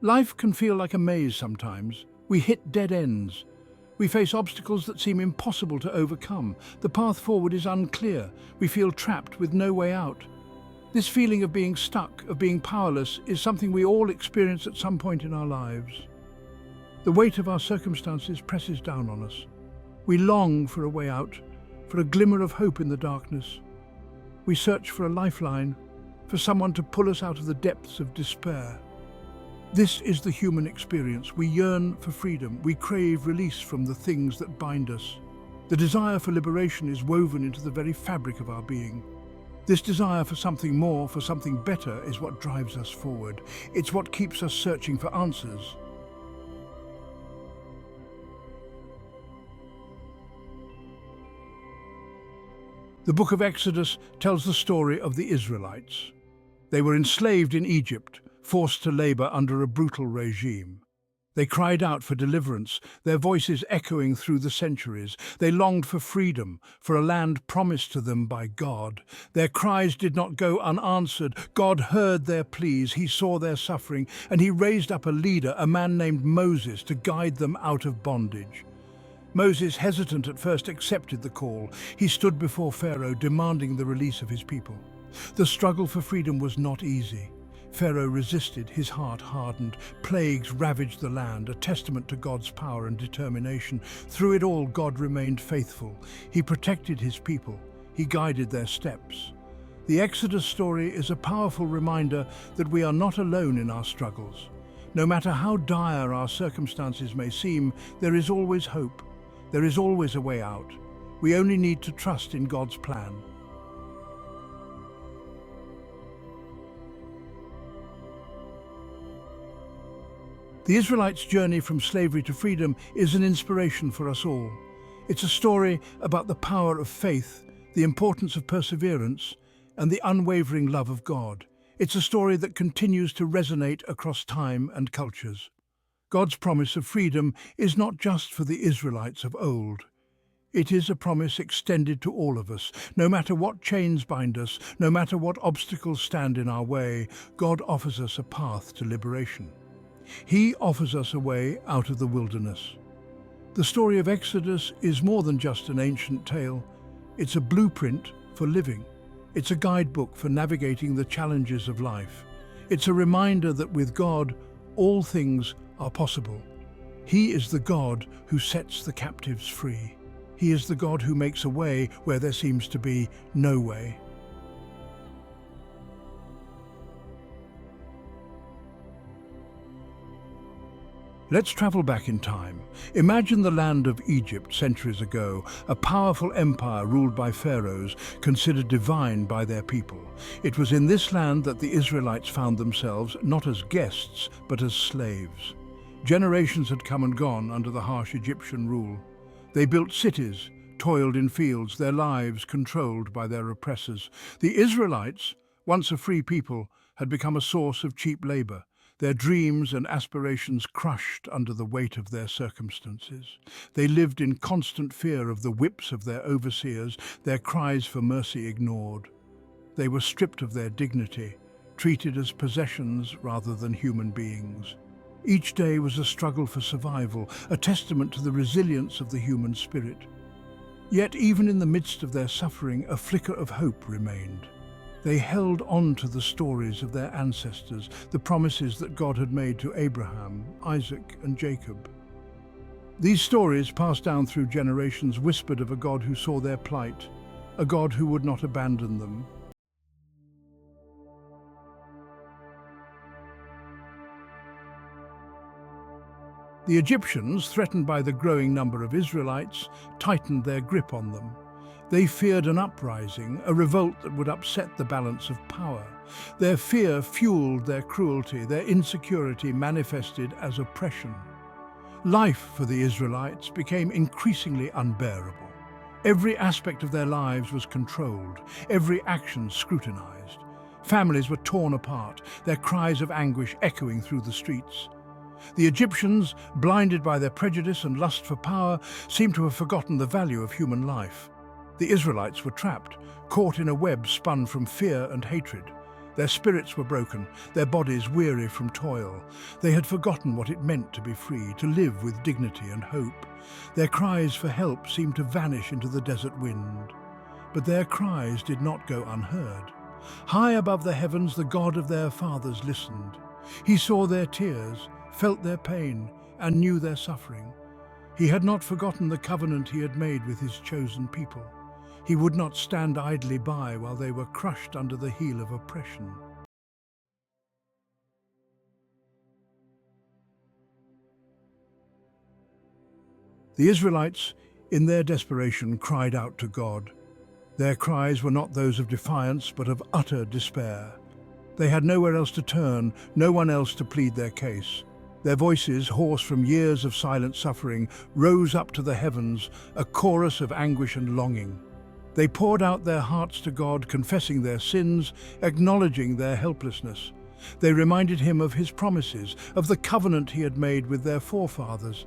Life can feel like a maze sometimes. We hit dead ends. We face obstacles that seem impossible to overcome. The path forward is unclear. We feel trapped with no way out. This feeling of being stuck, of being powerless, is something we all experience at some point in our lives. The weight of our circumstances presses down on us. We long for a way out, for a glimmer of hope in the darkness. We search for a lifeline, for someone to pull us out of the depths of despair. This is the human experience. We yearn for freedom. We crave release from the things that bind us. The desire for liberation is woven into the very fabric of our being. This desire for something more, for something better, is what drives us forward. It's what keeps us searching for answers. The book of Exodus tells the story of the Israelites. They were enslaved in Egypt, forced to labor under a brutal regime. They cried out for deliverance, their voices echoing through the centuries. They longed for freedom, for a land promised to them by God. Their cries did not go unanswered. God heard their pleas, he saw their suffering, and he raised up a leader, a man named Moses, to guide them out of bondage. Moses, hesitant at first, accepted the call. He stood before Pharaoh, demanding the release of his people. The struggle for freedom was not easy. Pharaoh resisted, his heart hardened. Plagues ravaged the land, a testament to God's power and determination. Through it all, God remained faithful. He protected his people. He guided their steps. The Exodus story is a powerful reminder that we are not alone in our struggles. No matter how dire our circumstances may seem, there is always hope. There is always a way out. We only need to trust in God's plan. The Israelites' journey from slavery to freedom is an inspiration for us all. It's a story about the power of faith, the importance of perseverance, and the unwavering love of God. It's a story that continues to resonate across time and cultures. God's promise of freedom is not just for the Israelites of old. It is a promise extended to all of us. No matter what chains bind us, no matter what obstacles stand in our way, God offers us a path to liberation. He offers us a way out of the wilderness. The story of Exodus is more than just an ancient tale. It's a blueprint for living. It's a guidebook for navigating the challenges of life. It's a reminder that with God, all things are possible. He is the God who sets the captives free. He is the God who makes a way where there seems to be no way. Let's travel back in time. Imagine the land of Egypt centuries ago, a powerful empire ruled by pharaohs, considered divine by their people. It was in this land that the Israelites found themselves not as guests, but as slaves. Generations had come and gone under the harsh Egyptian rule. They built cities, toiled in fields, their lives controlled by their oppressors. The Israelites, once a free people, had become a source of cheap labor, their dreams and aspirations crushed under the weight of their circumstances. They lived in constant fear of the whips of their overseers, their cries for mercy ignored. They were stripped of their dignity, treated as possessions rather than human beings. Each day was a struggle for survival, a testament to the resilience of the human spirit. Yet even in the midst of their suffering, a flicker of hope remained. They held on to the stories of their ancestors, the promises that God had made to Abraham, Isaac, and Jacob. These stories, passed down through generations, whispered of a God who saw their plight, a God who would not abandon them. The Egyptians, threatened by the growing number of Israelites, tightened their grip on them. They feared an uprising, a revolt that would upset the balance of power. Their fear fueled their cruelty, their insecurity manifested as oppression. Life for the Israelites became increasingly unbearable. Every aspect of their lives was controlled, every action scrutinized. Families were torn apart, their cries of anguish echoing through the streets. The Egyptians, blinded by their prejudice and lust for power, seemed to have forgotten the value of human life. The Israelites were trapped, caught in a web spun from fear and hatred. Their spirits were broken, their bodies weary from toil. They had forgotten what it meant to be free, to live with dignity and hope. Their cries for help seemed to vanish into the desert wind. But their cries did not go unheard. High above the heavens, the God of their fathers listened. He saw their tears, felt their pain, and knew their suffering. He had not forgotten the covenant he had made with his chosen people. He would not stand idly by while they were crushed under the heel of oppression. The Israelites, in their desperation, cried out to God. Their cries were not those of defiance, but of utter despair. They had nowhere else to turn, no one else to plead their case. Their voices, hoarse from years of silent suffering, rose up to the heavens, a chorus of anguish and longing. They poured out their hearts to God, confessing their sins, acknowledging their helplessness. They reminded him of his promises, of the covenant he had made with their forefathers.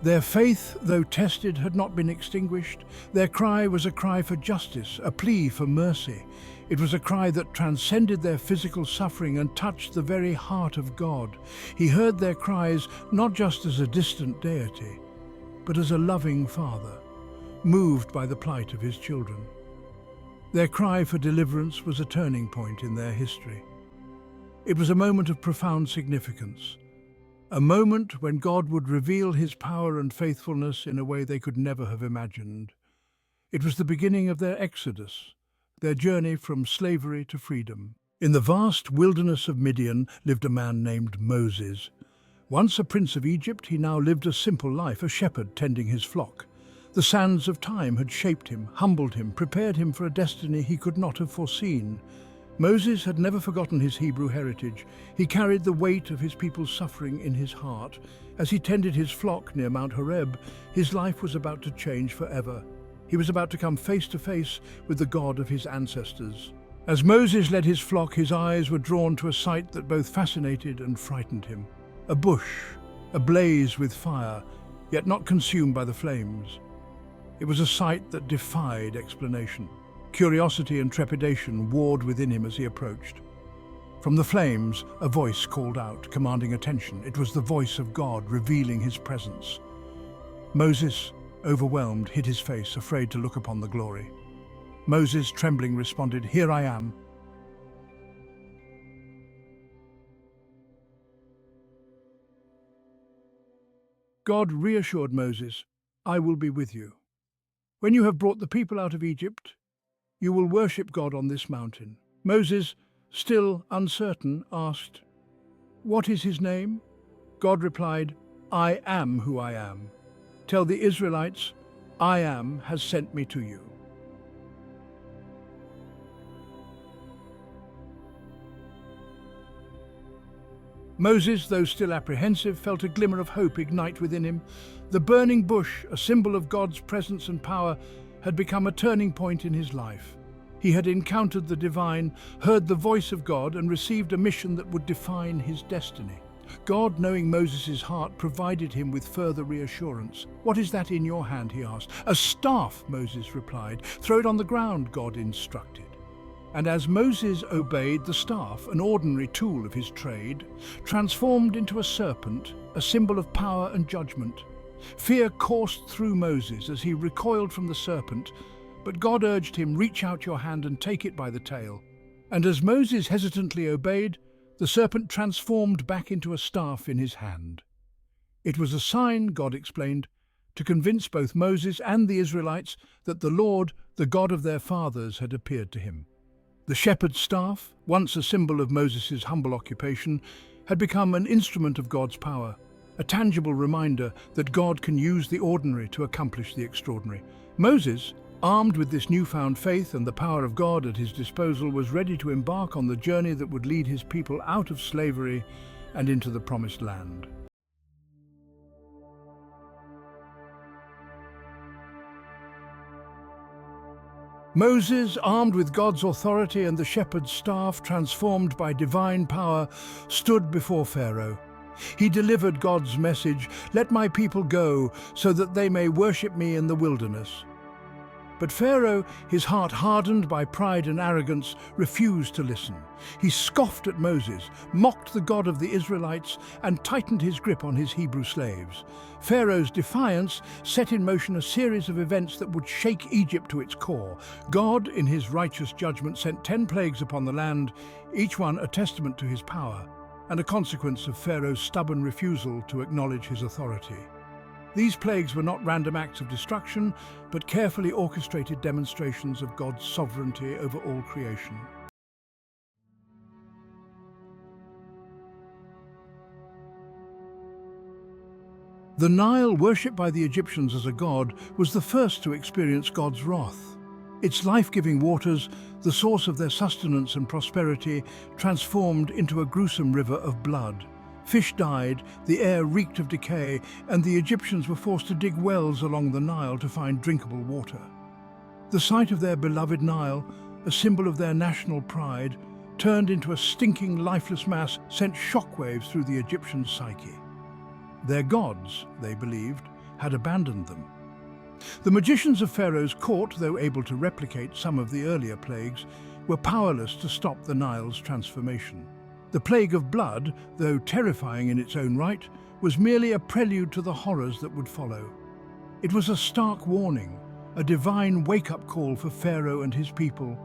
Their faith, though tested, had not been extinguished. Their cry was a cry for justice, a plea for mercy. It was a cry that transcended their physical suffering and touched the very heart of God. He heard their cries not just as a distant deity, but as a loving father, moved by the plight of his children. Their cry for deliverance was a turning point in their history. It was a moment of profound significance, a moment when God would reveal his power and faithfulness in a way they could never have imagined. It was the beginning of their exodus, their journey from slavery to freedom. In the vast wilderness of Midian lived a man named Moses. Once a prince of Egypt, he now lived a simple life, a shepherd tending his flock. The sands of time had shaped him, humbled him, prepared him for a destiny he could not have foreseen. Moses had never forgotten his Hebrew heritage. He carried the weight of his people's suffering in his heart. As he tended his flock near Mount Horeb, his life was about to change forever. He was about to come face to face with the God of his ancestors. As Moses led his flock, his eyes were drawn to a sight that both fascinated and frightened him. A bush, ablaze with fire, yet not consumed by the flames. It was a sight that defied explanation. Curiosity and trepidation warred within him as he approached. From the flames, a voice called out, commanding attention. It was the voice of God, revealing his presence. Moses, overwhelmed, hid his face, afraid to look upon the glory. Moses, trembling, responded, "Here I am." God reassured Moses, "I will be with you. When you have brought the people out of Egypt, you will worship God on this mountain." Moses, still uncertain, asked, "What is his name?" God replied, "I am who I am. Tell the Israelites, I am has sent me to you." Moses, though still apprehensive, felt a glimmer of hope ignite within him. The burning bush, a symbol of God's presence and power, had become a turning point in his life. He had encountered the divine, heard the voice of God, and received a mission that would define his destiny. God, knowing Moses' heart, provided him with further reassurance. "What is that in your hand?" he asked. "A staff," Moses replied. "Throw it on the ground," God instructed. And as Moses obeyed, the staff, an ordinary tool of his trade, transformed into a serpent, a symbol of power and judgment. Fear coursed through Moses as he recoiled from the serpent, but God urged him, "Reach out your hand and take it by the tail." And as Moses hesitantly obeyed, the serpent transformed back into a staff in his hand. It was a sign, God explained, to convince both Moses and the Israelites that the Lord, the God of their fathers, had appeared to him. The shepherd's staff, once a symbol of Moses' humble occupation, had become an instrument of God's power, a tangible reminder that God can use the ordinary to accomplish the extraordinary. Moses, armed with this newfound faith and the power of God at his disposal, was ready to embark on the journey that would lead his people out of slavery and into the promised land. Moses, armed with God's authority and the shepherd's staff, transformed by divine power, stood before Pharaoh. He delivered God's message, "Let my people go, so that they may worship me in the wilderness." But Pharaoh, his heart hardened by pride and arrogance, refused to listen. He scoffed at Moses, mocked the God of the Israelites, and tightened his grip on his Hebrew slaves. Pharaoh's defiance set in motion a series of events that would shake Egypt to its core. God, in his righteous judgment, sent 10 plagues upon the land, each one a testament to his power, and a consequence of Pharaoh's stubborn refusal to acknowledge his authority. These plagues were not random acts of destruction, but carefully orchestrated demonstrations of God's sovereignty over all creation. The Nile, worshipped by the Egyptians as a god, was the first to experience God's wrath. Its life-giving waters, the source of their sustenance and prosperity, transformed into a gruesome river of blood. Fish died, the air reeked of decay, and the Egyptians were forced to dig wells along the Nile to find drinkable water. The sight of their beloved Nile, a symbol of their national pride, turned into a stinking, lifeless mass, sent shockwaves through the Egyptian psyche. Their gods, they believed, had abandoned them. The magicians of Pharaoh's court, though able to replicate some of the earlier plagues, were powerless to stop the Nile's transformation. The plague of blood, though terrifying in its own right, was merely a prelude to the horrors that would follow. It was a stark warning, a divine wake-up call for Pharaoh and his people.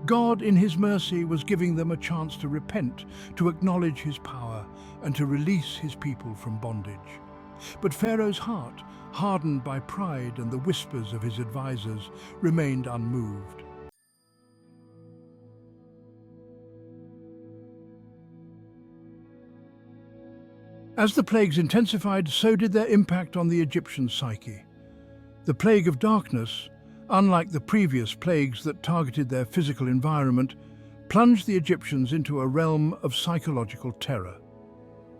God, in his mercy, was giving them a chance to repent, to acknowledge his power, and to release his people from bondage. But Pharaoh's heart, hardened by pride and the whispers of his advisors, remained unmoved. As the plagues intensified, so did their impact on the Egyptian psyche. The plague of darkness, unlike the previous plagues that targeted their physical environment, plunged the Egyptians into a realm of psychological terror.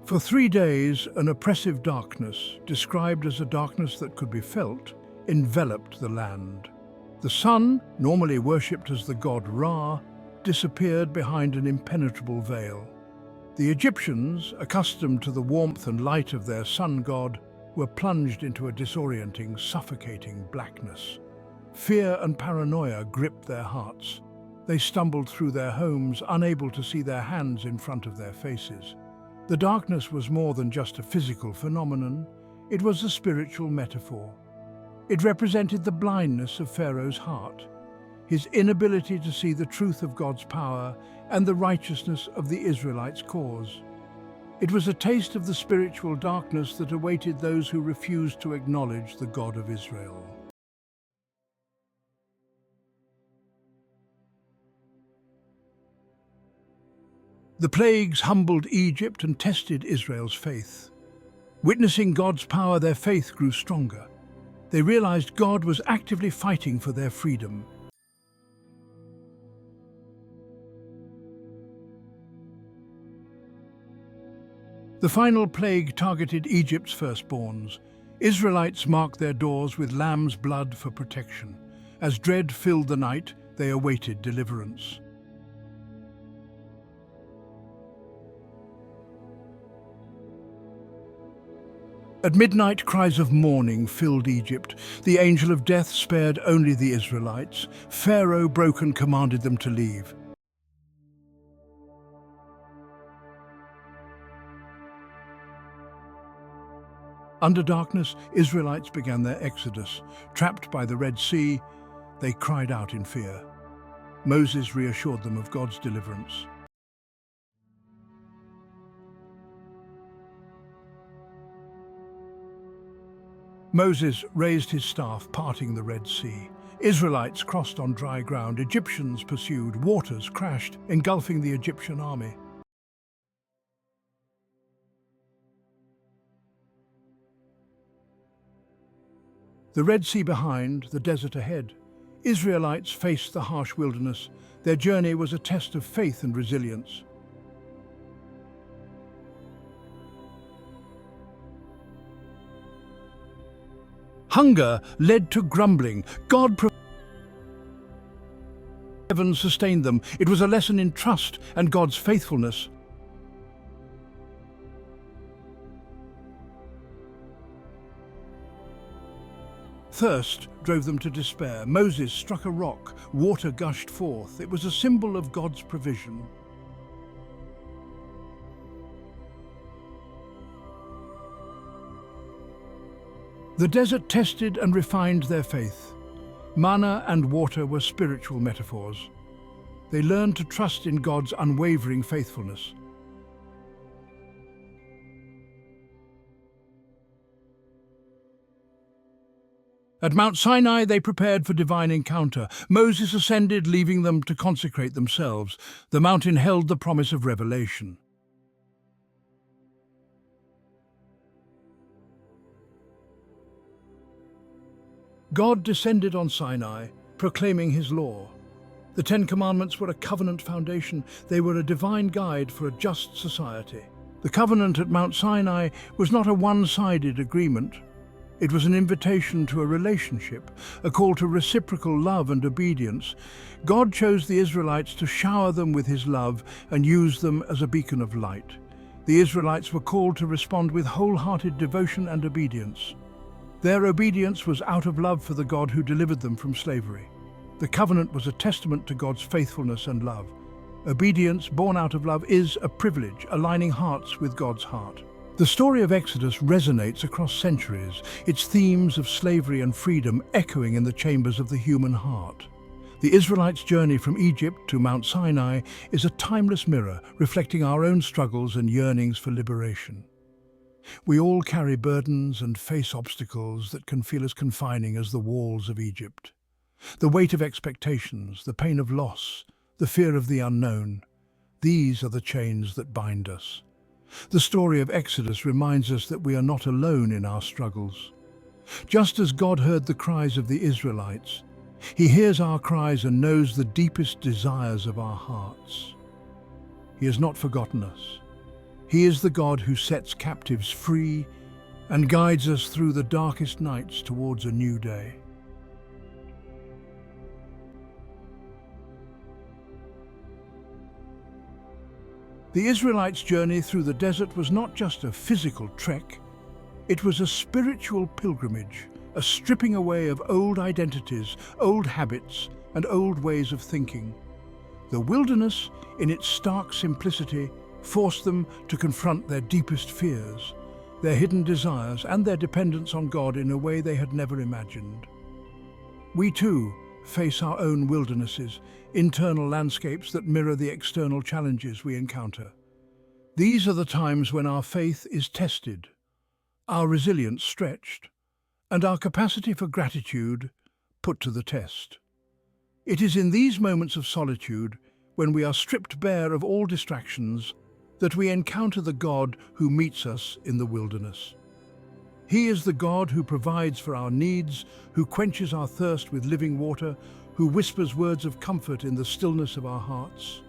For 3 days, an oppressive darkness, described as a darkness that could be felt, enveloped the land. The sun, normally worshipped as the god Ra, disappeared behind an impenetrable veil. The Egyptians, accustomed to the warmth and light of their sun god, were plunged into a disorienting, suffocating blackness. Fear and paranoia gripped their hearts. They stumbled through their homes, unable to see their hands in front of their faces. The darkness was more than just a physical phenomenon. It was a spiritual metaphor. It represented the blindness of Pharaoh's heart, his inability to see the truth of God's power and the righteousness of the Israelites' cause. It was a taste of the spiritual darkness that awaited those who refused to acknowledge the God of Israel. The plagues humbled Egypt and tested Israel's faith. Witnessing God's power, their faith grew stronger. They realized God was actively fighting for their freedom. The final plague targeted Egypt's firstborns. Israelites marked their doors with lamb's blood for protection. As dread filled the night, they awaited deliverance. At midnight, cries of mourning filled Egypt. The angel of death spared only the Israelites. Pharaoh, broken, commanded them to leave. Under darkness, Israelites began their exodus. Trapped by the Red Sea, they cried out in fear. Moses reassured them of God's deliverance. Moses raised his staff, parting the Red Sea. Israelites crossed on dry ground. Egyptians pursued. Waters crashed, engulfing the Egyptian army. The Red Sea behind, the desert ahead. Israelites faced the harsh wilderness. Their journey was a test of faith and resilience. Hunger led to grumbling. Heaven sustained them. It was a lesson in trust and God's faithfulness. Thirst drove them to despair. Moses struck a rock, water gushed forth. It was a symbol of God's provision. The desert tested and refined their faith. Manna and water were spiritual metaphors. They learned to trust in God's unwavering faithfulness. At Mount Sinai, they prepared for divine encounter. Moses ascended, leaving them to consecrate themselves. The mountain held the promise of revelation. God descended on Sinai, proclaiming his law. The Ten Commandments were a covenant foundation. They were a divine guide for a just society. The covenant at Mount Sinai was not a one-sided agreement. It was an invitation to a relationship, a call to reciprocal love and obedience. God chose the Israelites to shower them with his love and use them as a beacon of light. The Israelites were called to respond with wholehearted devotion and obedience. Their obedience was out of love for the God who delivered them from slavery. The covenant was a testament to God's faithfulness and love. Obedience born out of love is a privilege, aligning hearts with God's heart. The story of Exodus resonates across centuries, its themes of slavery and freedom echoing in the chambers of the human heart. The Israelites' journey from Egypt to Mount Sinai is a timeless mirror reflecting our own struggles and yearnings for liberation. We all carry burdens and face obstacles that can feel as confining as the walls of Egypt. The weight of expectations, the pain of loss, the fear of the unknown, these are the chains that bind us. The story of Exodus reminds us that we are not alone in our struggles. Just as God heard the cries of the Israelites, he hears our cries and knows the deepest desires of our hearts. He has not forgotten us. He is the God who sets captives free and guides us through the darkest nights towards a new day. The Israelites' journey through the desert was not just a physical trek, it was a spiritual pilgrimage, a stripping away of old identities, old habits, and old ways of thinking. The wilderness, in its stark simplicity, forced them to confront their deepest fears, their hidden desires, and their dependence on God in a way they had never imagined. We too face our own wildernesses, internal landscapes that mirror the external challenges we encounter. These are the times when our faith is tested, our resilience stretched, and our capacity for gratitude put to the test. It is in these moments of solitude, when we are stripped bare of all distractions, that we encounter the God who meets us in the wilderness. He is the God who provides for our needs, who quenches our thirst with living water, who whispers words of comfort in the stillness of our hearts.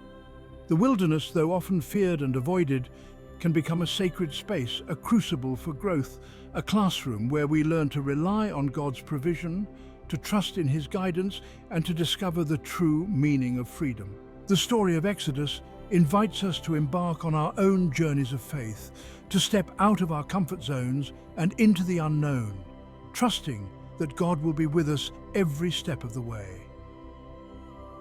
The wilderness, though often feared and avoided, can become a sacred space, a crucible for growth, a classroom where we learn to rely on God's provision, to trust in his guidance, and to discover the true meaning of freedom. The story of Exodus invites us to embark on our own journeys of faith, to step out of our comfort zones and into the unknown, trusting that God will be with us every step of the way.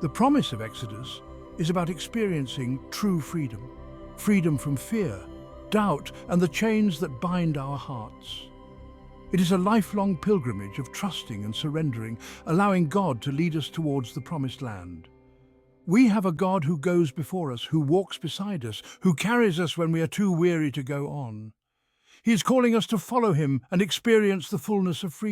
The promise of Exodus is about experiencing true freedom, freedom from fear, doubt, and the chains that bind our hearts. It is a lifelong pilgrimage of trusting and surrendering, allowing God to lead us towards the promised land. We have a God who goes before us, who walks beside us, who carries us when we are too weary to go on. He is calling us to follow him and experience the fullness of freedom.